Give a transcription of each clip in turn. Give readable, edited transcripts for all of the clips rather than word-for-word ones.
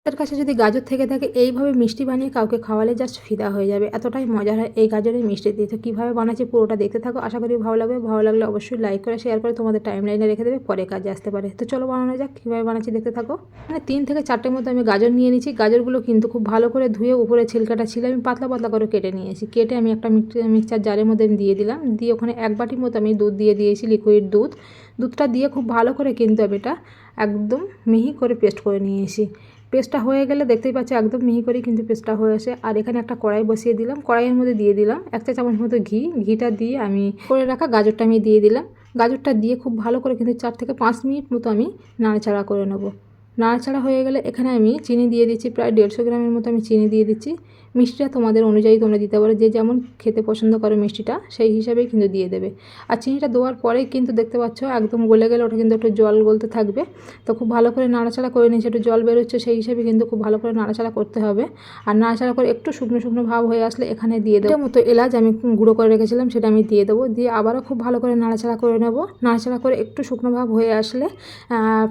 এর কাছে যদি গাজর থেকে থাকে এইভাবে মিষ্টি বানিয়ে কাউকে খাওয়ালে জাস্ট ফিদা হয়ে যাবে, এতটাই মজার হয় এই গাজরের মিষ্টি দিয়ে। তো কীভাবে বানাচ্ছি পুরোটা দেখতে থাকো, আশা করি ভালো লাগবে। ভালো লাগলে অবশ্যই লাইক করে শেয়ার করে তোমাদের টাইম লাইনে রেখে দেবে, পরে কাজে আসতে পারে। তো চলো বানানো যাক, কীভাবে বানাচ্ছি দেখতে থাকো। মানে 3 থেকে 4টের মতো আমি গাজর নিয়ে নিচ্ছি। গাজরগুলো কিন্তু খুব ভালো করে ধুয়ে উপরে ছিলকাটা ছিল আমি পাতলা পাতলা করে কেটে নিয়েছি। কেটে আমি একটা মিক্সচার জারের মধ্যে দিয়ে দিলাম, দিয়ে ওখানে 1 বাটির মতো আমি দুধ দিয়ে দিয়েছি, লিকুইড দুধ। দুধটা দিয়ে খুব ভালো করে কিন্তু আমি এটা একদম মিহি করে পেস্ট করে নিয়েছি। পেস্টটা হয়ে গেলে দেখতেই পাচ্ছি একদম মিহি করে কিন্তু পেস্টটা হয়ে আসে। আর এখানে একটা কড়াই বসিয়ে দিলাম, কড়াইয়ের মধ্যে দিয়ে দিলাম 1 চা চামচ মতো ঘি। ঘিটা দিয়ে আমি করে রাখা গাজরটা আমি দিয়ে দিলাম। গাজরটা দিয়ে খুব ভালো করে কিন্তু 4 থেকে 5 মিনিট মতো আমি নাড়াচাড়া করে নেব। নাড়াচাড়া হয়ে গেলে এখানে আমি চিনি দিয়ে দিচ্ছি, প্রায় 150 গ্রামের মতো আমি চিনি দিয়ে দিচ্ছি। মিষ্টিটা তোমাদের অনুযায়ী তোমরা দিতে পারো, যে যেমন খেতে পছন্দ করো মিষ্টিটা সেই হিসাবেই কিন্তু দিয়ে দেবে। আর চিনিটা দেওয়ার পরেই কিন্তু দেখতে পাচ্ছ একদম গলে গেলে ওটা কিন্তু একটু জল গলতে থাকবে। তো খুব ভালো করে নাড়াচাড়া করে নিয়েছি, একটু জল বেরোচ্ছে সেই হিসাবে কিন্তু খুব ভালো করে নাড়াচাড়া করতে হবে। আর নাড়াচাড়া করে একটু শুকনো শুকনো ভাব হয়ে আসলে এখানে দিয়ে দেবো মতো এলাচ আমি গুঁড়ো করে রেখেছিলাম, সেটা আমি দিয়ে দেবো। দিয়ে আবারও খুব ভালো করে নাড়াচাড়া করে নেব। নাড়াচাড়া করে একটু শুকনো ভাব হয়ে আসলে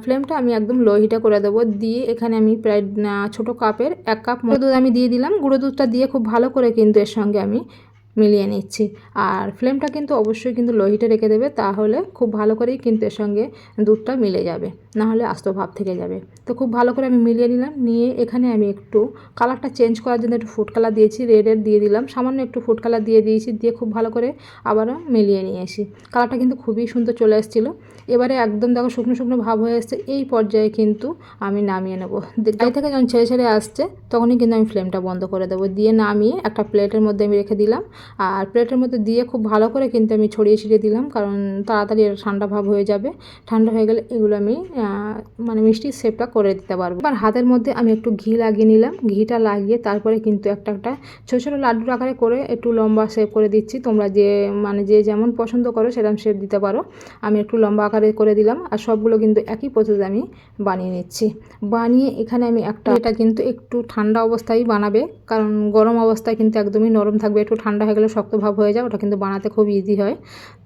ফ্লেমটা আমি একদম লো হিটে করে দেবো। দিয়ে এখানে আমি প্রায় ছোটো কাপের 1 কাপ মতো দুধ আমি দিয়ে দিলাম। গুঁড়ো দুধটা দিয়ে খুব ভালো করে কিন্তু এর সঙ্গে আমি মিলিয়ে নিচ্ছি। আর ফ্লেমটা কিন্তু অবশ্যই কিন্তু লো হিটে রেখে দেবে, তাহলে খুব ভালো করেই কিন্তু এর সঙ্গে দুধটা মিলে যাবে, নাহলে আস্ত ভাব থেকে যাবে। তো খুব ভালো করে আমি মিলিয়ে নিলাম। নিয়ে এখানে আমি একটু কালারটা চেঞ্জ করার জন্য একটু ফুড কালার দিয়েছি, রেডের দিয়ে দিলাম, সামান্য একটু ফুড কালার দিয়ে দিয়েছি। দিয়ে খুব ভালো করে আবারও মিলিয়ে নিয়েছি। কালারটা কিন্তু খুবই সুন্দর চলে এসেছিলো। এবারে একদম দেখো শুকনো শুকনো ভাব হয়ে এসছে, এই পর্যায়ে কিন্তু আমি নামিয়ে নেবো। গাড়ি থেকে যখন ছেড়ে ছেড়ে আসছে তখনই কিন্তু আমি ফ্লেমটা বন্ধ করে দেবো। দিয়ে নামিয়ে একটা প্লেটের মধ্যে আমি রেখে দিলাম। আর প্লেটের মধ্যে দিয়ে খুব ভালো করে কিন্তু আমি ছড়িয়ে ছিটিয়ে দিলাম, কারণ তাড়াতাড়ি ঠান্ডা ভাব হয়ে যাবে। ঠান্ডা হয়ে গেলে এগুলো আমি মানে মিষ্টির শেপটা করে দিতে পারবো। এবার হাতের মধ্যে আমি একটু ঘি লাগিয়ে নিলাম। ঘিটা লাগিয়ে তারপরে কিন্তু একটা একটা ছোটো ছোটো লাড্ডুর আকারে করে একটু লম্বা শেপ করে দিচ্ছি। তোমরা যে যেমন পছন্দ করো সেরকম শেপ দিতে পারো। আমি একটু লম্বা আকারে করে দিলাম। আর সবগুলো কিন্তু একই প্রসেসে আমি বানিয়ে নিচ্ছি। বানিয়ে এখানে আমি এটা কিন্তু একটু ঠান্ডা অবস্থায় বানাবে, কারণ গরম অবস্থায় কিন্তু একদমই নরম থাকবে, একটু ঠান্ডা হয়ে গেলে শক্ত ভাব হয়ে যায়, ওটা কিন্তু বানাতে খুব ইজি হয়।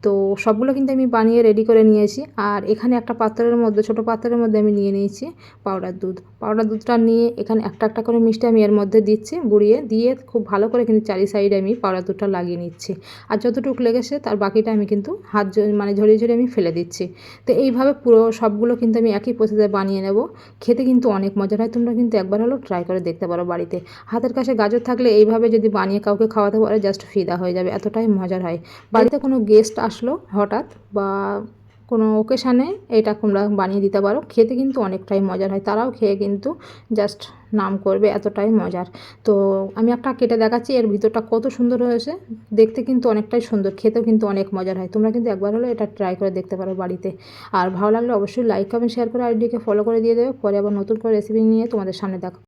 তো সবগুলো কিন্তু আমি বানিয়ে রেডি করে নিয়েছি। আর এখানে একটা পাত্রের মধ্যে, ছোটো পাত্রের মধ্যে আমি নিয়ে নিয়েছি পাউডার দুধ। পাউডার দুধটা নিয়ে এখানে একটা একটা করে মিষ্টি আমি এর মধ্যে দিচ্ছি, বুড়িয়ে দিয়ে খুব ভালো করে কিন্তু চারি সাইডে আমি পাউডার দুধটা লাগিয়ে নিচ্ছি। আর যতটুকু লেগেছে তার বাকিটা আমি কিন্তু মানে ঝরিয়ে ঝরিয়ে আমি ফেলে দিচ্ছি। তো এইভাবে পুরো সবগুলো কিন্তু আমি একই প্রসেসে বানিয়ে নেব। খেতে কিন্তু অনেক মজার হয়, তোমরা কিন্তু একবার হলেও ট্রাই করে দেখতে পারো বাড়িতে। হাতের কাছে গাজর থাকলে এইভাবে যদি বানিয়ে কাউকে খাওয়াতে পারে জাস্ট ফিদা হয়ে যাবে, এতটাই মজার হয়। বাড়িতে কোনো গেস্ট আসলো হঠাৎ বা কোনো ওকেশানে এটা তোমরা বানিয়ে দিতে পারো, খেতে কিন্তু অনেকটাই মজার হয়, তারাও খেয়ে কিন্তু জাস্ট নাম করবে, এতটাই মজার। তো আমি একটা কেটে দেখাচ্ছি, এর ভিতরটা কত সুন্দর হয়েছে, দেখতে কিন্তু অনেকটাই সুন্দর, খেতেও কিন্তু অনেক মজার হয়। তোমরা কিন্তু একবার হলে এটা ট্রাই করে দেখতে পারো বাড়িতে। আর ভালো লাগলে অবশ্যই লাইক কমেন্ট শেয়ার করে আইডিকে ফলো করে দিয়ে দেবে। পরে আবার নতুন করে রেসিপি নিয়ে তোমাদের সামনে দেখো।